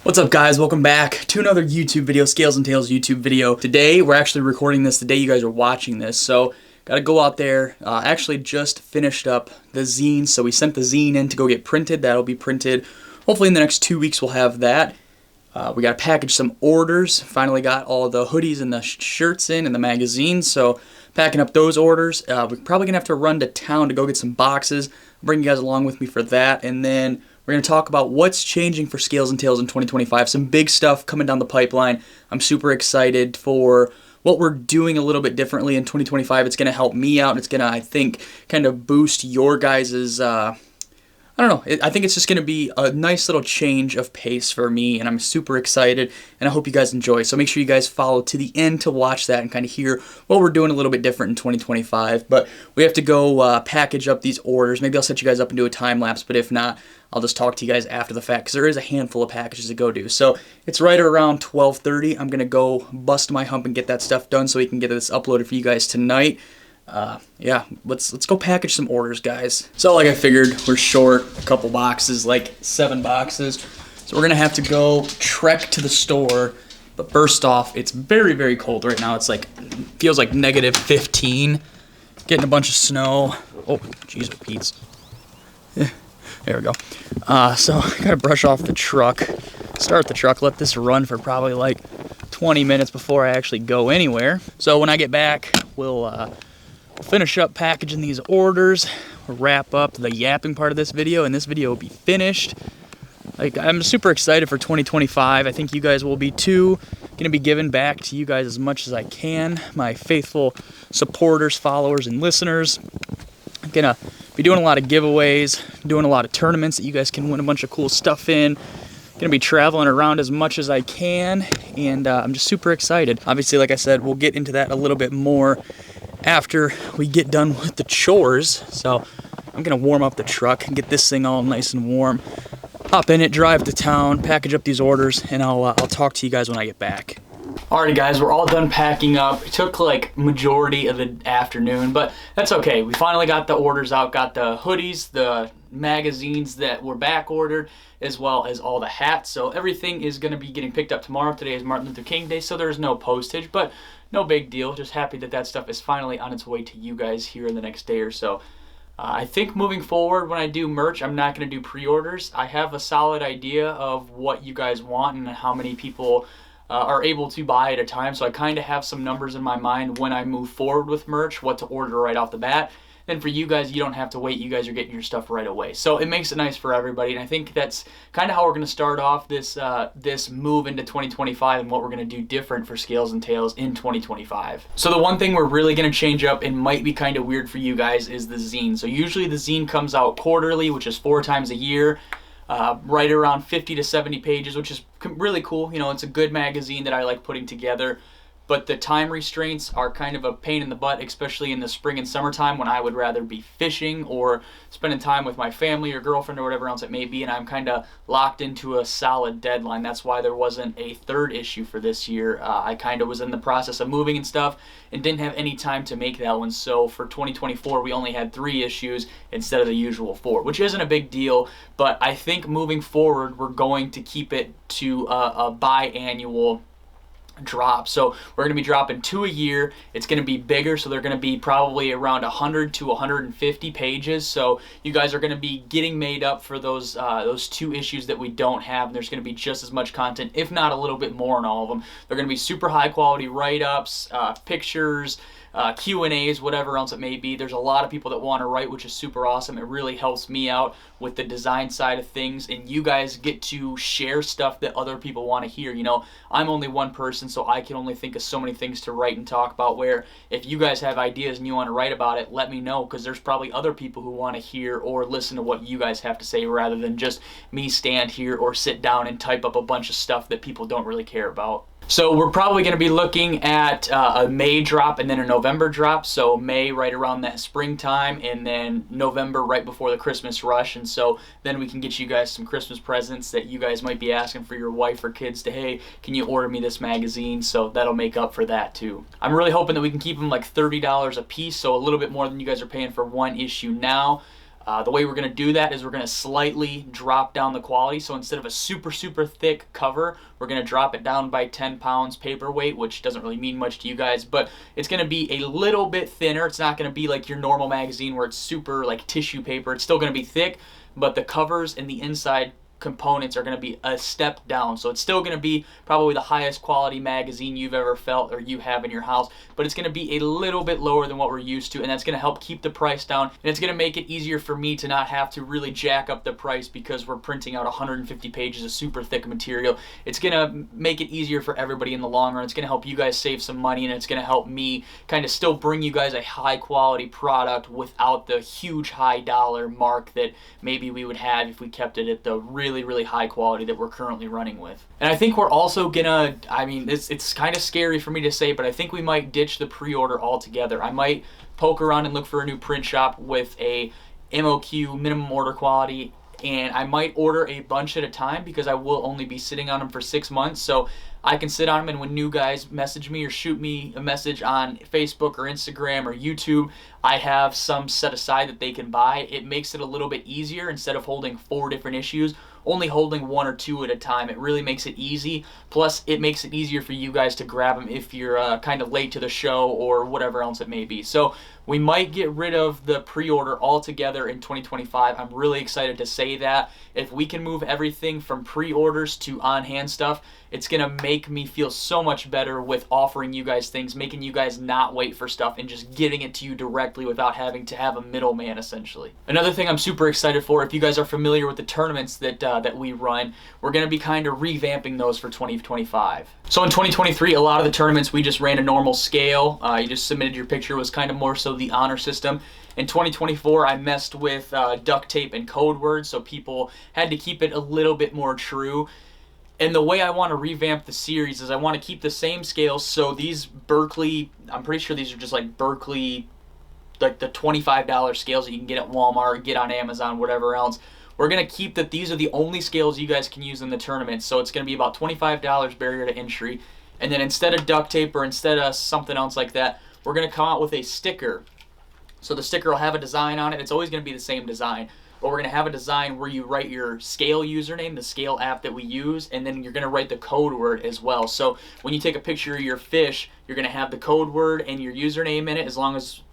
What's up, guys? Welcome back to another YouTube video, Scales and Tails YouTube video. Today, we're actually recording this the day you guys are watching this, so gotta go out there. Actually just finished up the zine, so we sent the zine in to go get printed. That'll be printed. Hopefully in the next 2 weeks we'll have that. We gotta package some orders. Finally got all the hoodies and the shirts in and the magazines, so packing up those orders. We're probably gonna have to run to town to go get some boxes. I'll bring you guys along with me for that, and then we're going to talk about what's changing for Scales and Tails in 2025. Some big stuff coming down the pipeline. I'm super excited for what we're doing a little bit differently in 2025. It's going to help me out. It's going to, I think, kind of boost your guys's, I don't know. I think it's just going to be a nice little change of pace for me, and I'm super excited, and I hope you guys enjoy. So make sure you guys follow to the end to watch that and kind of hear what we're doing a little bit different in 2025. But we have to go package up these orders. Maybe I'll set you guys up and do a time lapse, but if not, I'll just talk to you guys after the fact because there is a handful of packages to go do. So it's right around 12:30. I'm going to go bust my hump and get that stuff done so we can get this uploaded for you guys tonight. Yeah, let's go package some orders, guys. So like I figured, we're short a couple boxes, like 7 boxes. So we're going to have to go trek to the store. But first off, it's very, very cold right now. It's like, feels like -15. Getting a bunch of snow. Oh, jeez, Pete's. Yeah. There we go. So I gotta brush off the truck, start the truck, let this run for probably like 20 minutes before I actually go anywhere. So when I get back, we'll finish up packaging these orders, we'll wrap up the yapping part of this video, and this video will be finished. Like, I'm super excited for 2025. I think you guys will be too. Gonna be giving back to you guys as much as I can, my faithful supporters, followers, and listeners. I'm gonna be doing a lot of giveaways, doing a lot of tournaments that you guys can win a bunch of cool stuff in. Gonna be traveling around as much as I can, and I'm just super excited. Obviously, like I said, we'll get into that a little bit more after we get done with the chores. So I'm gonna warm up the truck and get this thing all nice and warm. Hop in it, drive to town, package up these orders, and I'll talk to you guys when I get back. Alrighty, guys, we're all done packing up. It took like majority of the afternoon, but that's okay. We finally got the orders out, got the hoodies, the magazines that were back ordered, as well as all the hats. So everything is going to be getting picked up tomorrow. Today is Martin Luther King Day, so there's no postage, but no big deal. Just happy that that stuff is finally on its way to you guys here in the next day or so. I think moving forward, when I do merch, I'm not going to do pre-orders. I have a solid idea of what you guys want and how many people are able to buy at a time, so I kind of have some numbers in my mind when I move forward with merch, what to order right off the bat. Then for you guys, you don't have to wait. You guys are getting your stuff right away, so it makes it nice for everybody. And I think that's kind of how we're going to start off this this move into 2025 and what we're going to do different for Scales and Tails in 2025. So the one thing we're really going to change up and might be kind of weird for you guys is the zine. So usually the zine comes out quarterly, which is 4 times a year. Right around 50 to 70 pages, which is really cool. You know, it's a good magazine that I like putting together, but the time restraints are kind of a pain in the butt, especially in the spring and summertime when I would rather be fishing or spending time with my family or girlfriend or whatever else it may be, and I'm kind of locked into a solid deadline. That's why there wasn't a 3rd issue for this year. I kind of was in the process of moving and stuff and didn't have any time to make that one, so for 2024 we only had 3 issues instead of the usual 4, which isn't a big deal, but I think moving forward we're going to keep it to a biannual drop. So we're going to be dropping 2 a year. It's going to be bigger, so they're going to be probably around 100 to 150 pages. So you guys are going to be getting made up for those 2 issues that we don't have. And there's going to be just as much content, if not a little bit more in all of them. They're going to be super high quality write-ups, pictures, Q&As, whatever else it may be. There's a lot of people that want to write, which is super awesome. It really helps me out with the design side of things, and you guys get to share stuff that other people want to hear. You know, I'm only one person, so I can only think of so many things to write and talk about, where if you guys have ideas and you want to write about it, let me know, because there's probably other people who want to hear or listen to what you guys have to say, rather than just me stand here or sit down and type up a bunch of stuff that people don't really care about. So we're probably going to be looking at a May drop and then a November drop. So May right around that springtime, and then November right before the Christmas rush. And so then we can get you guys some Christmas presents that you guys might be asking for your wife or kids to, hey, can you order me this magazine? So that'll make up for that too. I'm really hoping that we can keep them like $30 a piece, so a little bit more than you guys are paying for 1 issue now. The way we're going to do that is we're going to slightly drop down the quality. So instead of a super thick cover, we're going to drop it down by 10 pounds paperweight, which doesn't really mean much to you guys, but it's going to be a little bit thinner. It's not going to be like your normal magazine where it's super like tissue paper. It's still going to be thick, but the covers and the inside components are going to be a step down. So it's still going to be probably the highest quality magazine you've ever felt or you have in your house, but it's going to be a little bit lower than what we're used to, and that's going to help keep the price down, and it's going to make it easier for me to not have to really jack up the price because we're printing out 150 pages of super thick material. It's going to make it easier for everybody in the long run. It's going to help you guys save some money, and it's going to help me kind of still bring you guys a high quality product without the huge high dollar mark that maybe we would have if we kept it at the really high quality that we're currently running with. And I think we're also gonna, I mean, it's kind of scary for me to say, but I think we might ditch the pre-order altogether. I might poke around and look for a new print shop with a MOQ, minimum order quality, and I might order a bunch at a time because I will only be sitting on them for 6 months. So I can sit on them, and when new guys message me or shoot me a message on Facebook or Instagram or YouTube, I have some set aside that they can buy. It makes it a little bit easier. Instead of holding 4 different issues, only holding 1 or 2 at a time. It really makes it easy. Plus, it makes it easier for you guys to grab them if you're kind of late to the show or whatever else it may be. So we might get rid of the pre-order altogether in 2025. I'm really excited to say that. If we can move everything from pre-orders to on-hand stuff, it's going to make me feel so much better with offering you guys things, making you guys not wait for stuff and just getting it to you directly without having to have a middleman, essentially. Another thing I'm super excited for, if you guys are familiar with the tournaments that we run, we're going to be kind of revamping those for 2025. So in 2023, a lot of the tournaments, we just ran a normal scale. You just submitted your picture. It was kind of more so the honor system. In 2024, I messed with duct tape and code words, so people had to keep it a little bit more true. And the way I want to revamp the series is I want to keep the same scales. So these Berkeley, I'm pretty sure these are just like Berkeley, like the $25 scales that you can get at Walmart, get on Amazon, whatever else. We're going to keep that these are the only scales you guys can use in the tournament. So it's going to be about $25 barrier to entry. And then instead of duct tape or instead of something else like that, we're going to come out with a sticker. So the sticker will have a design on it. It's always going to be the same design. But we're going to have a design where you write your scale username, the scale app that we use, and then you're going to write the code word as well. So when you take a picture of your fish, you're going to have the code word and your username in it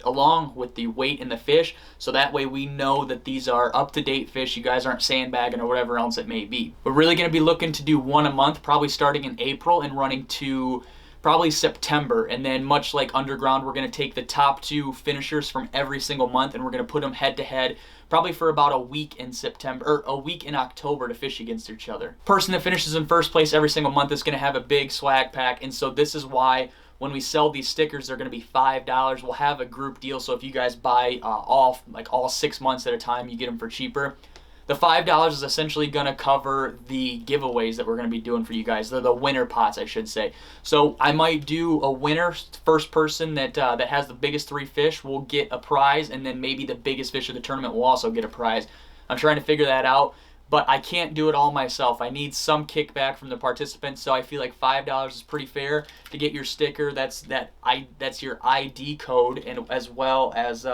along with the weight in the fish. So that way we know that these are up-to-date fish. You guys aren't sandbagging or whatever else it may be. We're really going to be looking to do 1 a month, probably starting in April and running to probably September. And then much like Underground, we're going to take the top 2 finishers from every single month and we're going to put them head to head probably for about a week in September or a week in October to fish against each other. Person that finishes in first place every single month is going to have a big swag pack, and so this is why when we sell these stickers, they're going to be $5. We'll have a group deal, so if you guys buy all 6 months at a time, you get them for cheaper. The $5 is essentially going to cover the giveaways that we're going to be doing for you guys. They're the winner pots, I should say. So I might do a winner. First person that has the biggest 3 fish will get a prize, and then maybe the biggest fish of the tournament will also get a prize. I'm trying to figure that out, but I can't do it all myself. I need some kickback from the participants, so I feel like $5 is pretty fair to get your sticker. That's your ID code, and as well as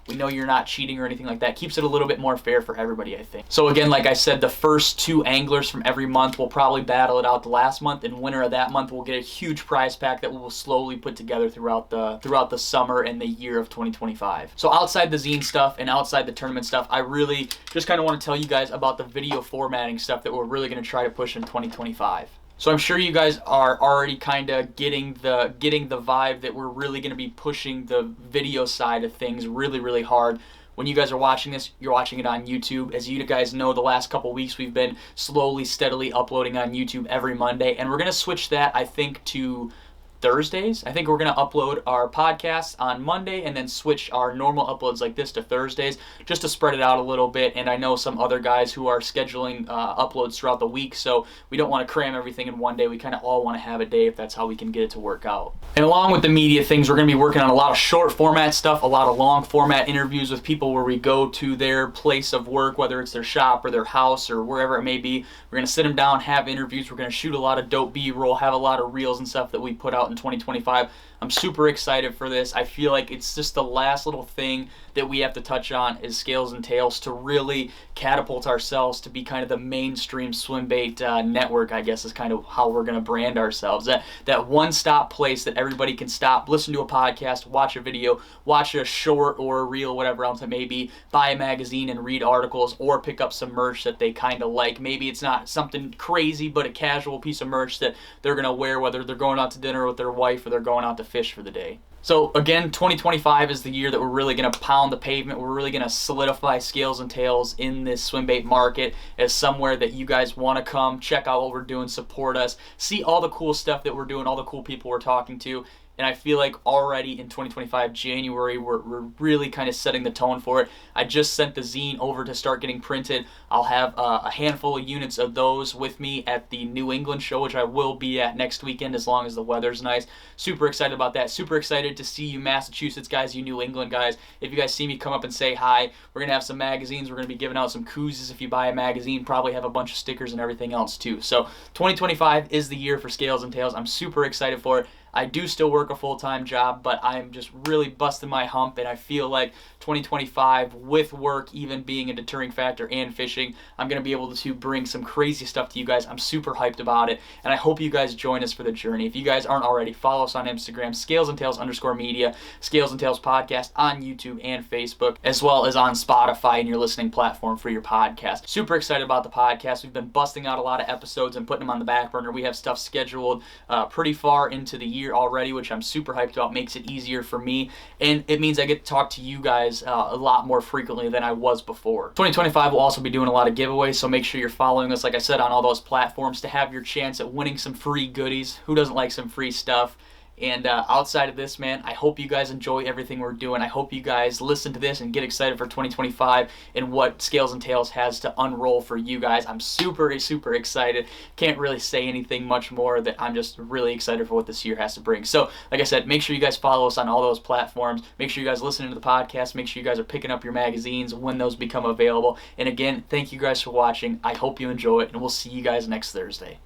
we know you're not cheating or anything like that. Keeps it a little bit more fair for everybody, I think. So again, like I said, the first 2 anglers from every month will probably battle it out the last month, and winner of that month will get a huge prize pack that we will slowly put together throughout the summer and the year of 2025. So outside the zine stuff and outside the tournament stuff, I really just kind of want to tell you guys about the video formatting stuff that we're really going to try to push in 2025. So I'm sure you guys are already kind of getting the vibe that we're really going to be pushing the video side of things really hard. When you guys are watching this, you're watching it on YouTube. As you guys know, the last couple weeks we've been slowly, steadily uploading on YouTube every Monday, and we're going to switch that, I think, to Thursdays. I think we're going to upload our podcasts on Monday and then switch our normal uploads like this to Thursdays just to spread it out a little bit. And I know some other guys who are scheduling uploads throughout the week, so we don't want to cram everything in one day. We kind of all want to have a day if that's how we can get it to work out. And along with the media things, we're going to be working on a lot of short format stuff, a lot of long format interviews with people where we go to their place of work, whether it's their shop or their house or wherever it may be. We're going to sit them down, have interviews. We're going to shoot a lot of dope B-roll, have a lot of reels and stuff that we put out in 2025. I'm super excited for this. I feel like it's just the last little thing that we have to touch on is Scales and Tails to really catapult ourselves to be kind of the mainstream swim bait network, I guess is kind of how we're going to brand ourselves. That one-stop place that everybody can stop, listen to a podcast, watch a video, watch a short or a reel, whatever else it may be, buy a magazine and read articles, or pick up some merch that they kind of like. Maybe it's not something crazy, but a casual piece of merch that they're going to wear, whether they're going out to dinner with their wife or they're going out to fish for the day. So again, 2025 is the year that we're really going to pound the pavement. We're really going to solidify Scales and Tails in this swim bait market as somewhere that you guys want to come, check out what we're doing, support us, see all the cool stuff that we're doing, all the cool people we're talking to. And I feel like already in 2025, January, we're really kind of setting the tone for it. I just sent the zine over to start getting printed. I'll have a handful of units of those with me at the New England show, which I will be at next weekend as long as the weather's nice. Super excited about that. Super excited to see you Massachusetts guys, you New England guys. If you guys see me, come up and say hi. We're going to have some magazines. We're going to be giving out some koozies if you buy a magazine. Probably have a bunch of stickers and everything else too. So 2025 is the year for Scales and Tails. I'm super excited for it. I do still work a full-time job, but I'm just really busting my hump, and I feel like 2025, with work even being a deterring factor and fishing, I'm going to be able to bring some crazy stuff to you guys. I'm super hyped about it, and I hope you guys join us for the journey. If you guys aren't already, follow us on Instagram, scalesandtails_media, Scales and Tails Podcast on YouTube and Facebook, as well as on Spotify and your listening platform for your podcast. Super excited about the podcast. We've been busting out a lot of episodes and putting them on the back burner. We have stuff scheduled pretty far into the year already, which I'm super hyped about. Makes it easier for me, and it means I get to talk to you guys a lot more frequently than I was before. 2025 will also be doing a lot of giveaways, so make sure you're following us, like I said, on all those platforms to have your chance at winning some free goodies. Who doesn't like some free stuff? And outside of this, man, I hope you guys enjoy everything we're doing. I hope you guys listen to this and get excited for 2025 and what Scales and Tails has to unroll for you guys. I'm super, super excited. Can't really say anything much more. That I'm just really excited for what this year has to bring. So, like I said, make sure you guys follow us on all those platforms. Make sure you guys listen to the podcast. Make sure you guys are picking up your magazines when those become available. And again, thank you guys for watching. I hope you enjoy it, and we'll see you guys next Thursday.